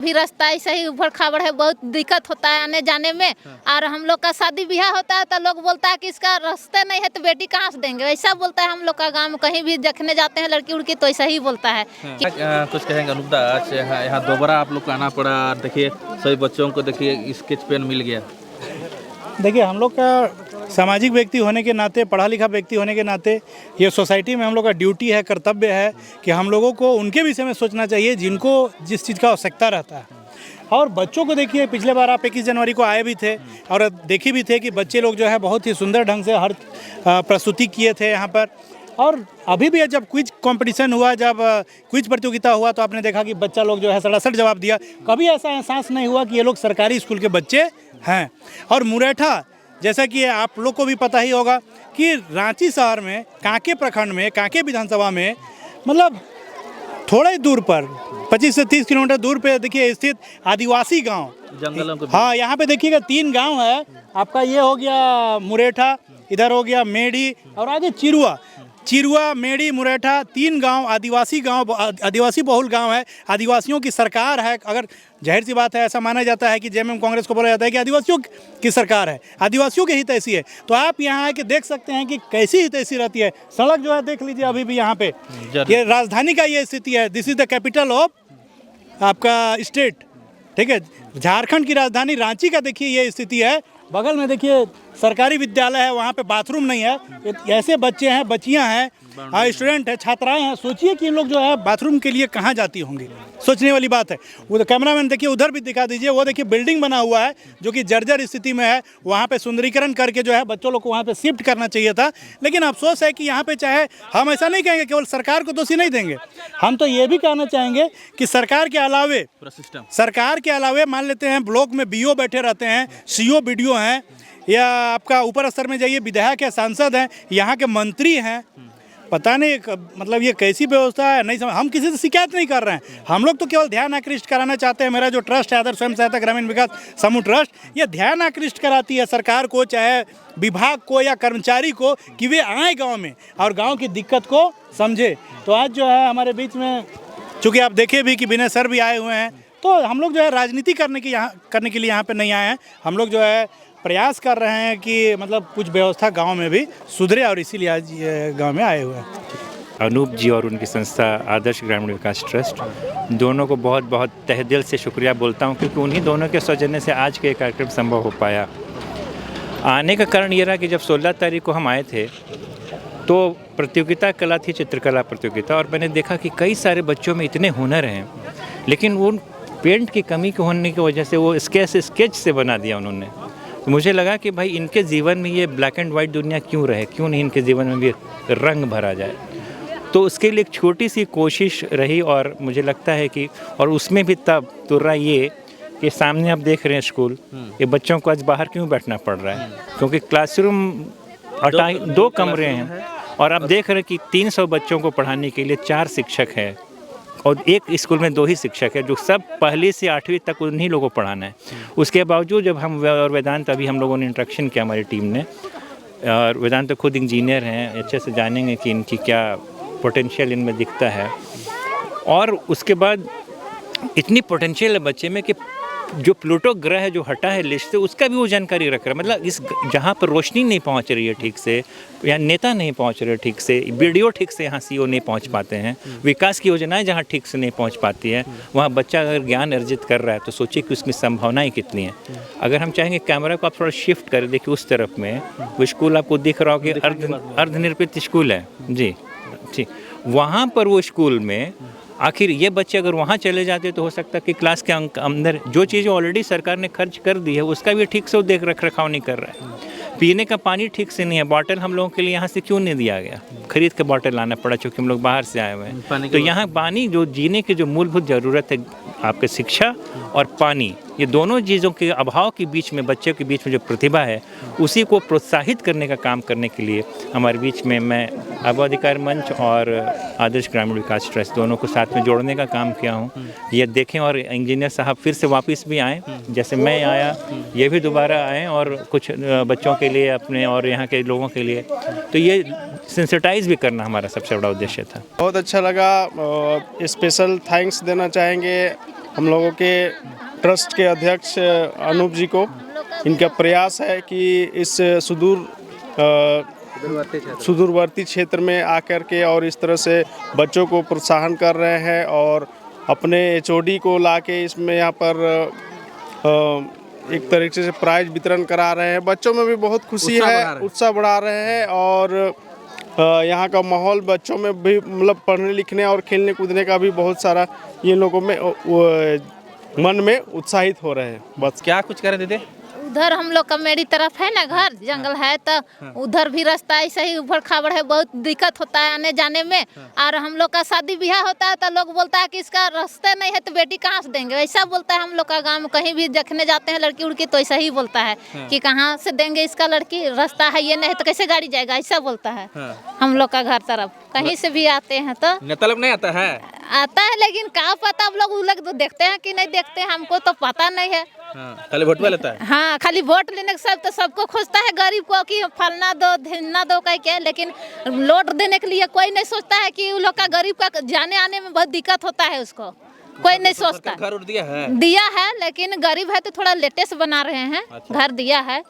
भी रास्ता ऐसा ही उबड़ खाबड़ है, बहुत दिक्कत होता है आने जाने में। और हम लोग का शादी ब्याह होता है तो लोग बोलता है कि इसका रास्ते नहीं है तो बेटी कहाँ से देंगे, ऐसा बोलता है। हम लोग का गांव में कहीं भी देखने जाते हैं लड़की उड़की तो ऐसा ही बोलता है कि कुछ कहेंगे अनुपदा, आज यहाँ दोबारा आप लोग को आना पड़ा। देखिए सभी बच्चों को देखिए स्केच पेन मिल गया। देखिए हम लोग का सामाजिक व्यक्ति होने के नाते, पढ़ा लिखा व्यक्ति होने के नाते, ये सोसाइटी में हम लोग का ड्यूटी है, कर्तव्य है कि हम लोगों को उनके विषय में सोचना चाहिए जिनको जिस चीज़ का आवश्यकता रहता है। और बच्चों को देखिए, पिछले बार आप 21 जनवरी को आए भी थे और देखे भी थे कि बच्चे लोग जो है बहुत ही सुंदर ढंग से हर प्रस्तुति किए थे यहाँ पर। और अभी भी जब क्विज कंपटीशन हुआ, जब क्विज प्रतियोगिता हुआ तो आपने देखा कि बच्चा लोग जो है सड़सड़ जवाब दिया। कभी ऐसा एहसास नहीं हुआ कि ये लोग सरकारी स्कूल के बच्चे हैं। और मुरैठा, जैसा कि आप लोग को भी पता ही होगा कि रांची शहर में कांके प्रखंड में, कांके विधानसभा में, मतलब थोड़े दूर पर 25 से 30 किलोमीटर दूर पे देखिए स्थित आदिवासी गांव, जंगलों के हाँ, यहाँ पे देखिएगा 3 गांव है आपका। ये हो गया मुरैठा, इधर हो गया मेढ़ी और आगे चिरुआ, मेढ़ी, मुरैठा, 3 गांव आदिवासी बहुल गांव है। आदिवासियों की सरकार है। अगर जाहिर सी बात है, ऐसा माना जाता है कि जेएमएम कांग्रेस को बोला जाता है कि आदिवासियों की सरकार है, आदिवासियों की हितैषी है। तो आप यहाँ आके देख सकते हैं कि कैसी हितैषी रहती है। सड़क जो है देख लीजिए अभी भी यहाँ पे, ये राजधानी का ये स्थिति है। This is the capital of आपका स्टेट, ठीक है, झारखंड की राजधानी रांची का देखिए ये स्थिति है। बगल में देखिए सरकारी विद्यालय है, वहाँ पे बाथरूम नहीं है। ऐसे बच्चे हैं, बच्चियाँ हैं, स्टूडेंट हैं, छात्राएं हैं। सोचिए कि इन लोग जो है बाथरूम के लिए कहाँ जाती होंगी, सोचने वाली बात है। वो तो कैमरामैन देखिए उधर भी दिखा दीजिए, वो देखिए बिल्डिंग बना हुआ है जो कि जर्जर स्थिति में है। वहाँ पे सुंदरीकरण करके जो है बच्चों लोग को वहाँ पे शिफ्ट करना चाहिए था। लेकिन अफसोस है कि यहाँ पे, चाहे हम ऐसा नहीं कहेंगे, केवल सरकार को दोषी नहीं देंगे, हम तो ये भी कहना चाहेंगे कि सरकार के अलावे मान लेते हैं ब्लॉक में बीओ बैठे रहते हैं, सीओ बीडीओ हैं, या आपका ऊपर स्तर में जाइए विधायक या सांसद हैं, यहाँ के मंत्री हैं। पता नहीं मतलब ये कैसी व्यवस्था है, नहीं समझ। हम किसी से शिकायत नहीं कर रहे हैं, हम लोग तो केवल ध्यान आकृष्ट कराना चाहते हैं। मेरा जो ट्रस्ट है आदर्श स्वयं सहायता ग्रामीण विकास समूह ट्रस्ट, ये ध्यान आकृष्ट कराती है सरकार को, चाहे विभाग को या कर्मचारी को, कि वे आए गाँव में और गाँव की दिक्कत को समझे। तो आज जो है हमारे बीच में, चूँकि आप देखे भी कि विनय सर भी आए हुए हैं, तो हम लोग जो है राजनीति करने के लिए यहाँ पर नहीं आए हैं। हम लोग जो है प्रयास कर रहे हैं कि मतलब कुछ व्यवस्था गांव में भी सुधरे, और इसीलिए आज गांव में आए हुए हैं। अनूप जी और उनकी संस्था आदर्श ग्रामीण विकास ट्रस्ट, दोनों को बहुत बहुत तहे दिल से शुक्रिया बोलता हूं, क्योंकि उन्हीं दोनों के सौजन्य से आज के कार्यक्रम संभव हो पाया। आने का कारण ये रहा कि जब 16 तारीख को हम आए थे तो प्रतियोगिता कला थी, चित्रकला प्रतियोगिता, और मैंने देखा कि कई सारे बच्चों में इतने हुनर हैं, लेकिन वो पेंट की कमी के होने की वजह से वो स्केच से बना दिया उन्होंने। तो मुझे लगा कि भाई इनके जीवन में ये ब्लैक एंड वाइट दुनिया क्यों रहे, क्यों नहीं इनके जीवन में भी रंग भरा जाए। तो उसके लिए एक छोटी सी कोशिश रही, और मुझे लगता है कि, और उसमें भी तब तुर्रा ये कि सामने आप देख रहे हैं स्कूल, ये बच्चों को आज बाहर क्यों बैठना पड़ रहा है, क्योंकि क्लासरूम 2 कमरे हैं, और आप देख रहे हैं कि 300 बच्चों को पढ़ाने के लिए 4 शिक्षक हैं, और एक स्कूल में 2 ही शिक्षक है, जो सब 1 से 8वीं तक उन्हीं लोगों को पढ़ाना है। उसके बावजूद जब हम और वेदांत, अभी हम लोगों ने इंट्रैक्शन किया हमारी टीम ने, और वेदांत तो खुद इंजीनियर हैं, अच्छे से जानेंगे कि इनकी क्या पोटेंशियल इनमें दिखता है। और उसके बाद इतनी पोटेंशियल है बच्चे में कि जो प्लूटो ग्रह जो हटा है लिस्ट से, उसका भी वो जानकारी रख रहा है। मतलब इस जहाँ पर रोशनी नहीं पहुँच रही है ठीक से, या नेता नहीं पहुँच रहे ठीक से, वीडियो ठीक से यहाँ सीओ नहीं पहुँच पाते हैं, विकास की योजनाएं जहाँ ठीक से नहीं पहुँच पाती है, वहाँ बच्चा अगर ज्ञान अर्जित कर रहा है तो सोचिए कि उसमें संभावनाएं कितनी है। अगर हम चाहेंगे कैमरा को आप थोड़ा शिफ्ट करें, देखिए उस तरफ में वो स्कूल आपको दिख रहा हो कि अर्धनिर्मित स्कूल है जी, ठीक, वहाँ पर वो स्कूल में आखिर ये बच्चे अगर वहाँ चले जाते तो हो सकता है कि क्लास के अंदर जो चीज़ें ऑलरेडी सरकार ने खर्च कर दी है उसका भी ठीक से वो रख रखाव नहीं कर रहा है। पीने का पानी ठीक से नहीं है, बॉटल हम लोगों के लिए यहाँ से क्यों नहीं दिया गया, खरीद के बॉटल लाना पड़ा क्योंकि हम लोग बाहर से आए हुए हैं। तो यहाँ पानी, जो जीने की जो मूलभूत ज़रूरत है, आपके शिक्षा और पानी, ये दोनों चीज़ों के अभाव के बीच में, बच्चों के बीच में जो प्रतिभा है उसी को प्रोत्साहित करने का काम करने के लिए हमारे बीच में मैं अभय अधिकार मंच और आदर्श ग्रामीण विकास ट्रस्ट दोनों को साथ में जोड़ने का काम किया हूँ। ये देखें, और इंजीनियर साहब फिर से वापस भी आए, जैसे मैं आया ये भी दोबारा आए, और कुछ बच्चों के लिए अपने और यहाँ के लोगों के लिए, तो ये सेंसिटाइज भी करना हमारा सबसे बड़ा उद्देश्य था। बहुत अच्छा लगा। स्पेशल थैंक्स देना चाहेंगे हम लोगों के ट्रस्ट के अध्यक्ष अनूप जी को। इनका प्रयास है कि इस सुदूरवर्ती क्षेत्र में आकर के और इस तरह से बच्चों को प्रोत्साहन कर रहे हैं और अपने एचओडी को लाके इसमें यहाँ पर एक तरीके से प्राइज वितरण करा रहे हैं। बच्चों में भी बहुत खुशी है, उत्साह बढ़ा रहे हैं और यहाँ का माहौल बच्चों में भी मतलब पढ़ने लिखने और खेलने कूदने का भी बहुत सारा ये लोगों में मन में उत्साहित हो रहे हैं। बस क्या कुछ कह रहे थे? उधर हम लोग का मेरी तरफ है ना घर जंगल है, तो उधर भी रास्ता ऐसे ही ऊपर खाबड़ है, बहुत दिक्कत होता है आने जाने में। और हम लोग का शादी ब्याह होता है तो लोग बोलता है कि इसका रास्ते नहीं है तो बेटी कहाँ से देंगे, ऐसा बोलता है। हम लोग का गांव में कहीं भी देखने जाते हैं लड़की उड़की तो ऐसा ही बोलता है कि कहाँ से देंगे इसका लड़की, रास्ता है ये नहीं तो कैसे गाड़ी जाएगा, ऐसा बोलता है। हम लोग का घर तरफ कहीं से भी आते हैं तो मतलब नहीं आता है, आता है, लेकिन क्या पता अब लोग तो देखते हैं कि नहीं देखते हैं, हमको तो पता नहीं है। खाली वोट लेता है। हाँ, खाली वोट लेने के सब तो सबको खोजता है गरीब को कि फलना दो ढिलना दो कह के, लेकिन वोट देने के लिए कोई नहीं सोचता है कि उन लोग का गरीब का जाने आने में बहुत दिक्कत होता है, उसको कोई नहीं सोचता। घर दिया है, लेकिन गरीब है तो थोड़ा लेटेस्ट बना रहे हैं। घर दिया है।